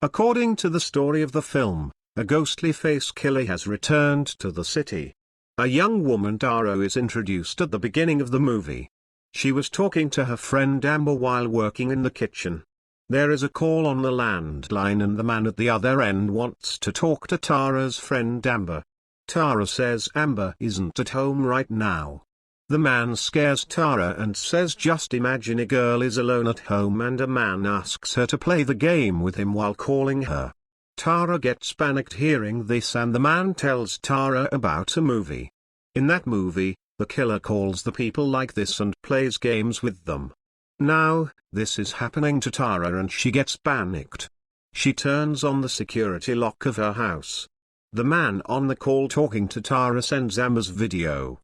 According to the story of the film, a ghostly face killer has returned to the city. A young woman, Tara, is introduced at the beginning of the movie. She was talking to her friend Amber while working in the kitchen. There is a call on the landline and the man at the other end wants to talk to Tara's friend Amber. Tara says Amber isn't at home right now. The man scares Tara and says just imagine a girl is alone at home and a man asks her to play the game with him while calling her. Tara gets panicked hearing this and the man tells Tara about a movie. In that movie, the killer calls the people like this and plays games with them. Now, this is happening to Tara and she gets panicked. She turns on the security lock of her house. The man on the call talking to Tara sends Amber's video.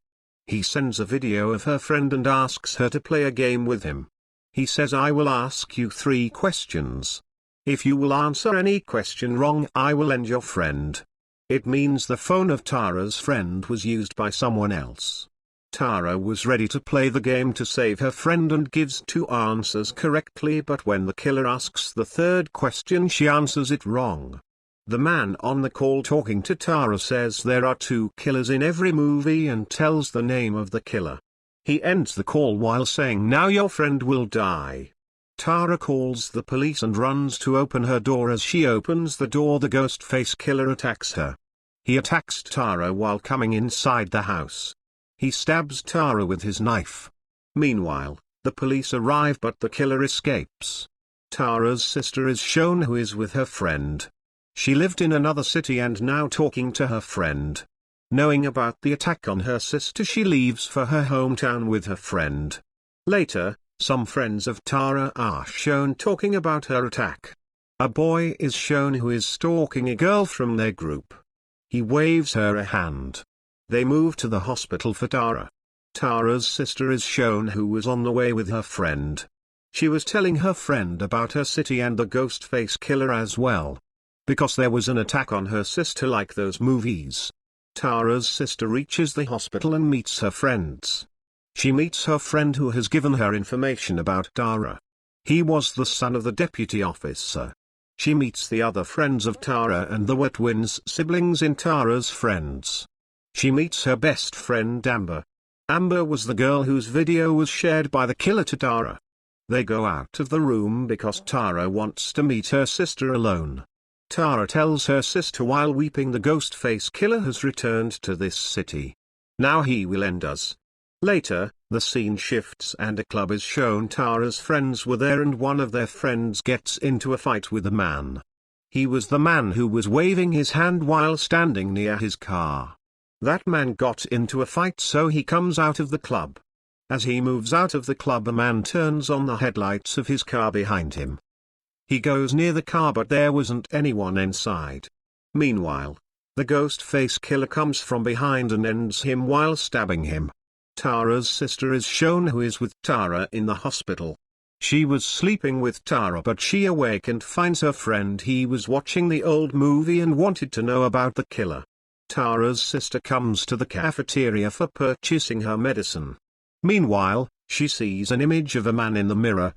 He sends a video of her friend and asks her to play a game with him. He says, I will ask you 3 questions. If you will answer any question wrong, I will end your friend. It means the phone of Tara's friend was used by someone else. Tara was ready to play the game to save her friend and gives 2 answers correctly, but when the killer asks the 3rd question she answers it wrong. The man on the call talking to Tara says there are 2 killers in every movie and tells the name of the killer. He ends the call while saying now your friend will die. Tara calls the police and runs to open her door. As she opens the door, the Ghostface killer attacks her. He attacks Tara while coming inside the house. He stabs Tara with his knife. Meanwhile, the police arrive but the killer escapes. Tara's sister is shown who is with her friend. She lived in another city and now talking to her friend. Knowing about the attack on her sister, she leaves for her hometown with her friend. Later, some friends of Tara are shown talking about her attack. A boy is shown who is stalking a girl from their group. He waves her a hand. They move to the hospital for Tara. Tara's sister is shown who was on the way with her friend. She was telling her friend about her city and the Ghostface killer as well. Because there was an attack on her sister like those movies. Tara's sister reaches the hospital and meets her friends. She meets her friend who has given her information about Tara. He was the son of the deputy officer. She meets the other friends of Tara and the were twins siblings in Tara's friends. She meets her best friend Amber. Amber was the girl whose video was shared by the killer to Tara. They go out of the room because Tara wants to meet her sister alone. Tara tells her sister while weeping the Ghostface killer has returned to this city. Now he will end us. Later, the scene shifts and a club is shown. Tara's friends were there and one of their friends gets into a fight with a man. He was the man who was waving his hand while standing near his car. That man got into a fight, so he comes out of the club. As he moves out of the club, a man turns on the headlights of his car behind him. He goes near the car but there wasn't anyone inside. Meanwhile, the Ghostface killer comes from behind and ends him while stabbing him. Tara's sister is shown who is with Tara in the hospital. She was sleeping with Tara but she awake and finds her friend. He was watching the old movie and wanted to know about the killer. Tara's sister comes to the cafeteria for purchasing her medicine. Meanwhile, she sees an image of a man in the mirror.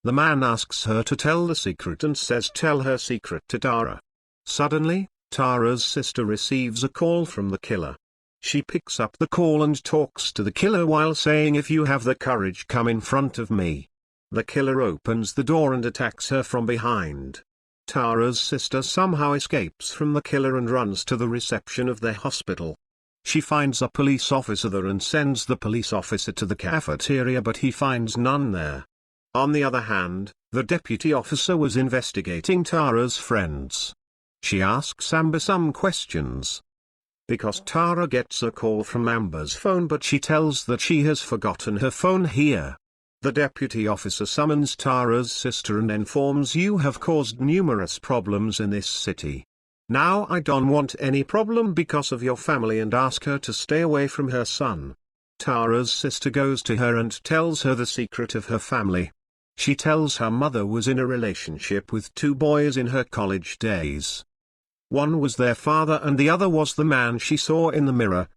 The man asks her to tell the secret and says tell her secret to Tara. Suddenly, Tara's sister receives a call from the killer. She picks up the call and talks to the killer while saying if you have the courage come in front of me. The killer opens the door and attacks her from behind. Tara's sister somehow escapes from the killer and runs to the reception of their hospital. She finds a police officer there and sends the police officer to the cafeteria but he finds none there. On the other hand, the deputy officer was investigating Tara's friends. She asks Amber some questions. Because Tara gets a call from Amber's phone but she tells that she has forgotten her phone here. The deputy officer summons Tara's sister and informs you have caused numerous problems in this city. Now I don't want any problem because of your family and ask her to stay away from her son. Tara's sister goes to her and tells her the secret of her family. She tells her mother was in a relationship with 2 boys in her college days. One was their father and the other was the man she saw in the mirror.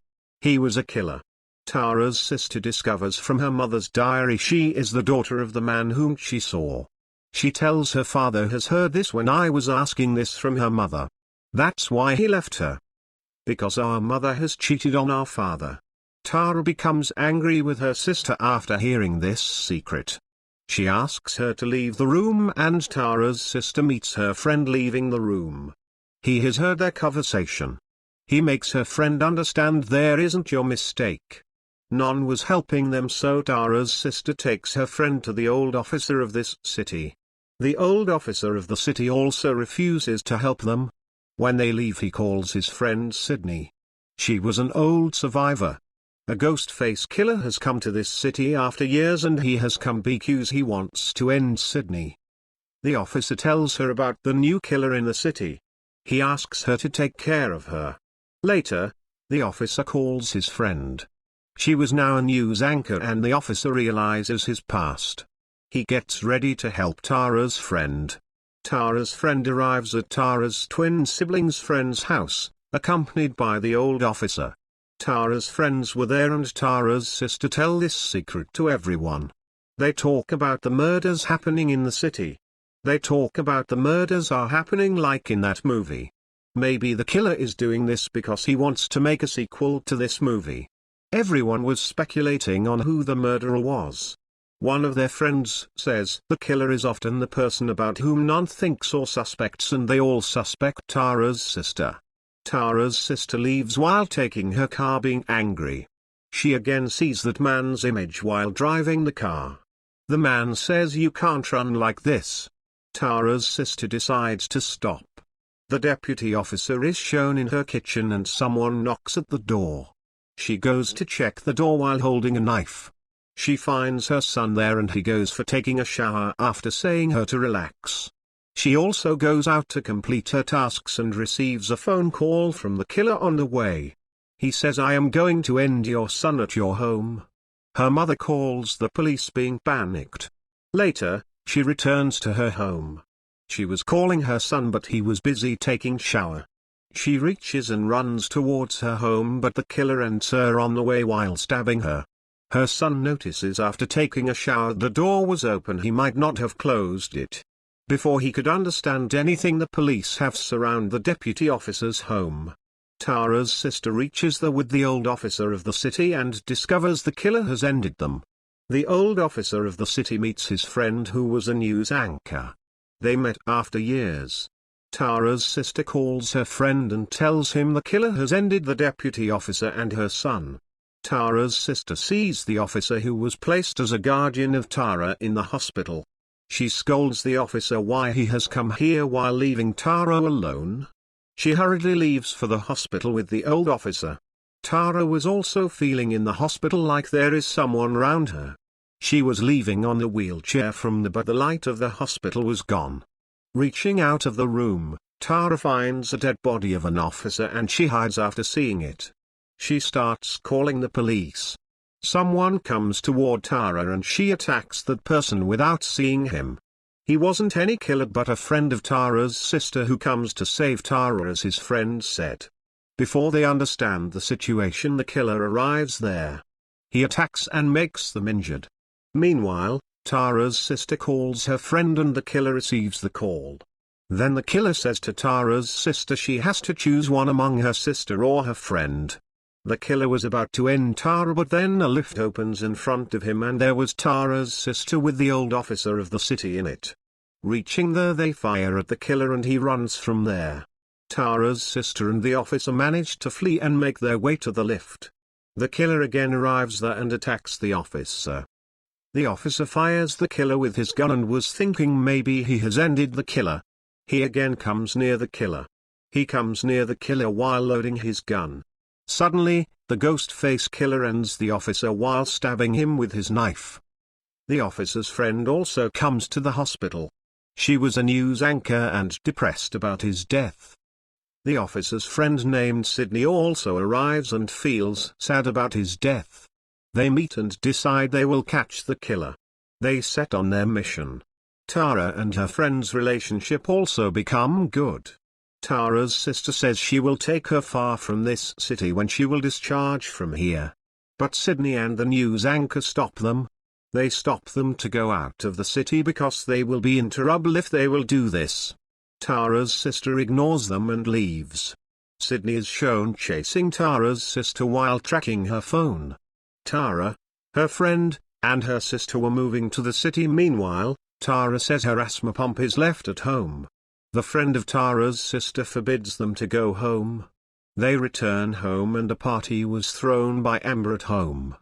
He was a killer. Tara's sister discovers from her mother's diary she is the daughter of the man whom she saw. She tells her father has heard this when I was asking this from her mother. That's why he left her. Because our mother has cheated on our father. Tara becomes angry with her sister after hearing this secret. She asks her to leave the room and Tara's sister meets her friend leaving the room. He has heard their conversation. He makes her friend understand there isn't your mistake. None was helping them, so Tara's sister takes her friend to the old officer of this city. The old officer of the city also refuses to help them. When they leave he calls his friend Sydney. She was an old survivor. A Ghostface killer has come to this city after years and he has come because he wants to end Sydney. The officer tells her about the new killer in the city. He asks her to take care of her. Later, the officer calls his friend. She was now a news anchor and the officer realizes his past. He gets ready to help Tara's friend. Tara's friend arrives at Tara's twin siblings' friend's house, accompanied by the old officer. Tara's friends were there and Tara's sister tell this secret to everyone. They talk about the murders happening in the city. They talk about the murders are happening like in that movie. Maybe the killer is doing this because he wants to make a sequel to this movie. Everyone was speculating on who the murderer was. One of their friends says the killer is often the person about whom none thinks or suspects, and they all suspect Tara's sister. Tara's sister leaves while taking her car being angry. She again sees that man's image while driving the car. The man says you can't run like this. Tara's sister decides to stop. The deputy officer is shown in her kitchen and someone knocks at the door. She goes to check the door while holding a knife. She finds her son there and he goes for taking a shower after saying her to relax. She also goes out to complete her tasks and receives a phone call from the killer on the way. He says, I am going to end your son at your home. Her mother calls the police being panicked. Later, she returns to her home. She was calling her son but he was busy taking shower. She reaches and runs towards her home but the killer ends her on the way while stabbing her. Her son notices after taking a shower the door was open, he might not have closed it. Before he could understand anything, the police have surrounded the deputy officer's home. Tara's sister reaches there with the old officer of the city and discovers the killer has ended them. The old officer of the city meets his friend who was a news anchor. They met after years. Tara's sister calls her friend and tells him the killer has ended the deputy officer and her son. Tara's sister sees the officer who was placed as a guardian of Tara in the hospital. She scolds the officer why he has come here while leaving Tara alone. She hurriedly leaves for the hospital with the old officer. Tara was also feeling in the hospital like there is someone around her. She was leaving on the wheelchair but the light of the hospital was gone. Reaching out of the room, Tara finds a dead body of an officer and she hides after seeing it. She starts calling the police. Someone comes toward Tara and she attacks that person without seeing him. He wasn't any killer but a friend of Tara's sister who comes to save Tara, as his friend said. Before they understand the situation, the killer arrives there. He attacks and makes them injured. Meanwhile, Tara's sister calls her friend and the killer receives the call. Then the killer says to Tara's sister she has to choose one among her sister or her friend. The killer was about to end Tara but then a lift opens in front of him and there was Tara's sister with the old officer of the city in it. Reaching there they fire at the killer and he runs from there. Tara's sister and the officer manage to flee and make their way to the lift. The killer again arrives there and attacks the officer. The officer fires the killer with his gun and was thinking maybe he has ended the killer. He again comes near the killer. He comes near the killer while loading his gun. Suddenly, the Ghostface killer ends the officer while stabbing him with his knife. The officer's friend also comes to the hospital. She was a news anchor and depressed about his death. The officer's friend named Sydney also arrives and feels sad about his death. They meet and decide they will catch the killer. They set on their mission. Tara and her friend's relationship also become good. Tara's sister says she will take her far from this city when she will discharge from here. But Sydney and the news anchor stop them. They stop them to go out of the city because they will be in trouble if they will do this. Tara's sister ignores them and leaves. Sydney is shown chasing Tara's sister while tracking her phone. Tara, her friend, and her sister were moving to the city. Meanwhile, Tara says her asthma pump is left at home. The friend of Tara's sister forbids them to go home. They return home and a party was thrown by Amber at home.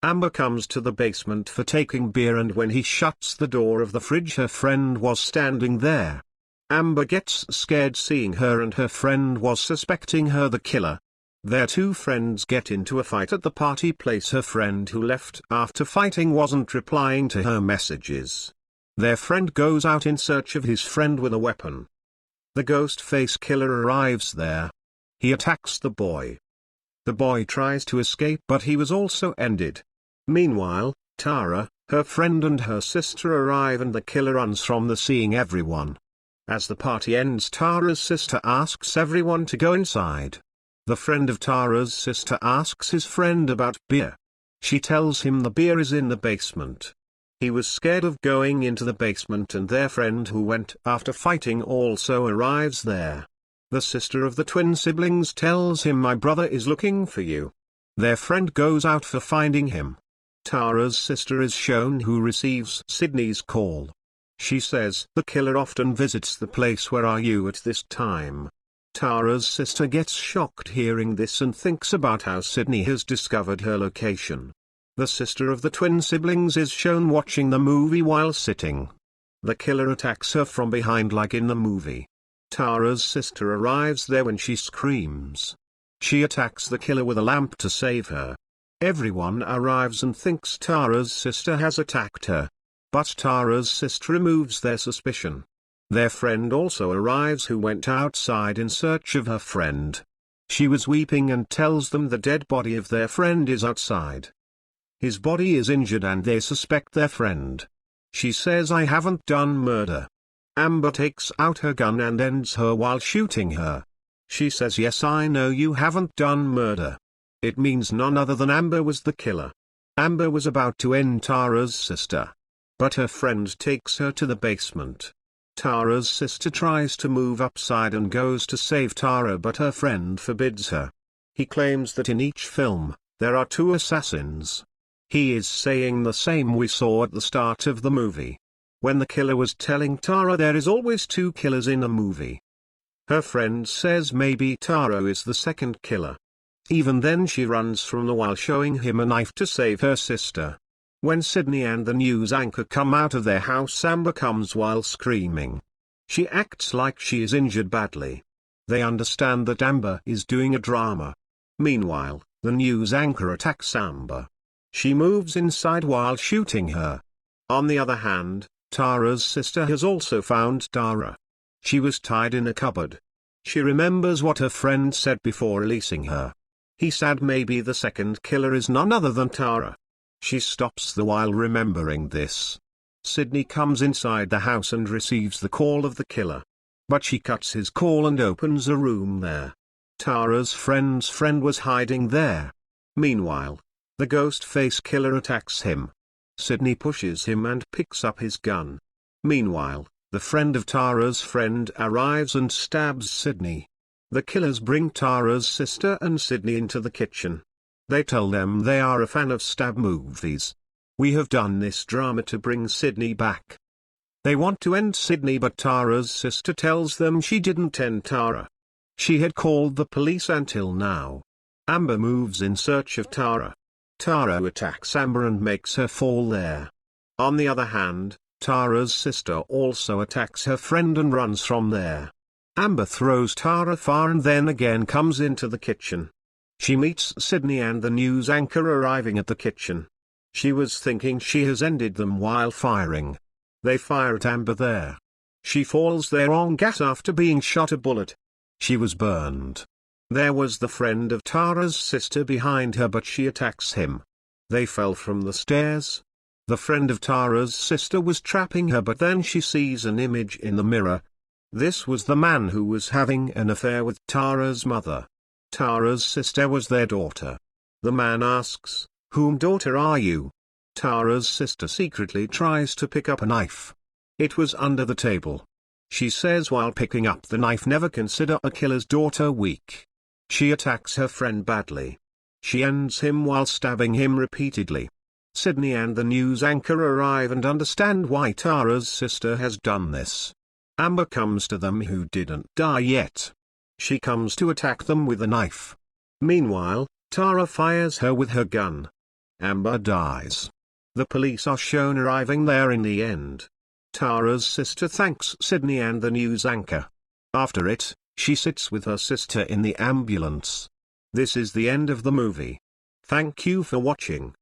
Amber comes to the basement for taking beer, and when he shuts the door of the fridge, her friend was standing there. Amber gets scared seeing her, and her friend was suspecting her the killer. Their two friends get into a fight at the party place. Her friend who left after fighting wasn't replying to her messages. Their friend goes out in search of his friend with a weapon. The Ghostface killer arrives there. He attacks the boy. The boy tries to escape, but he was also ended. Meanwhile, Tara, her friend and her sister arrive, and the killer runs from the seeing everyone. As the party ends, Tara's sister asks everyone to go inside. The friend of Tara's sister asks his friend about beer. She tells him the beer is in the basement. He was scared of going into the basement, and their friend who went after fighting also arrives there. The sister of the twin siblings tells him, "My brother is looking for you." Their friend goes out for finding him. Tara's sister is shown who receives Sydney's call. She says the killer often visits the place. "Where are you at this time?" Tara's sister gets shocked hearing this and thinks about how Sydney has discovered her location. The sister of the twin siblings is shown watching the movie while sitting. The killer attacks her from behind like in the movie. Tara's sister arrives there when she screams. She attacks the killer with a lamp to save her. Everyone arrives and thinks Tara's sister has attacked her. But Tara's sister removes their suspicion. Their friend also arrives, who went outside in search of her friend. She was weeping and tells them the dead body of their friend is outside. His body is injured and they suspect their friend. She says, "I haven't done murder." Amber takes out her gun and ends her while shooting her. She says, "Yes, I know you haven't done murder." It means none other than Amber was the killer. Amber was about to end Tara's sister. But her friend takes her to the basement. Tara's sister tries to move upside and goes to save Tara, but her friend forbids her. He claims that in each film, there are two assassins. He is saying the same we saw at the start of the movie. When the killer was telling Tara there is always two killers in a movie. Her friend says maybe Tara is the second killer. Even then she runs from the while showing him a knife to save her sister. When Sydney and the news anchor come out of their house, Amber comes while screaming. She acts like she is injured badly. They understand that Amber is doing a drama. Meanwhile, the news anchor attacks Amber. She moves inside while shooting her. On the other hand, Tara's sister has also found Tara. She was tied in a cupboard. She remembers what her friend said before releasing her. He said maybe the second killer is none other than Tara. She stops the while remembering this. Sydney comes inside the house and receives the call of the killer. But she cuts his call and opens a room there. Tara's friend's friend was hiding there. Meanwhile, the Ghostface killer attacks him. Sydney pushes him and picks up his gun. Meanwhile, the friend of Tara's friend arrives and stabs Sydney. The killers bring Tara's sister and Sydney into the kitchen. They tell them they are a fan of stab movies. "We have done this drama to bring Sydney back." They want to end Sydney, but Tara's sister tells them she didn't end Tara. She had called the police until now. Amber moves in search of Tara. Tara attacks Amber and makes her fall there. On the other hand, Tara's sister also attacks her friend and runs from there. Amber throws Tara far and then again comes into the kitchen. She meets Sydney and the news anchor arriving at the kitchen. She was thinking she has ended them while firing. They fire at Amber there. She falls there on gas after being shot a bullet. She was burned. There was the friend of Tara's sister behind her, but she attacks him. They fell from the stairs. The friend of Tara's sister was trapping her, but then she sees an image in the mirror. This was the man who was having an affair with Tara's mother. Tara's sister was their daughter. The man asks, "Whom daughter are you?" Tara's sister secretly tries to pick up a knife. It was under the table. She says while picking up the knife, never consider a killer's daughter weak. She attacks her friend badly. She ends him while stabbing him repeatedly. Sydney and the news anchor arrive and understand why Tara's sister has done this. Amber comes to them, who didn't die yet. She comes to attack them with a knife. Meanwhile, Tara fires her with her gun. Amber dies. The police are shown arriving there in the end. Tara's sister thanks Sydney and the news anchor. After it, she sits with her sister in the ambulance. This is the end of the movie. Thank you for watching.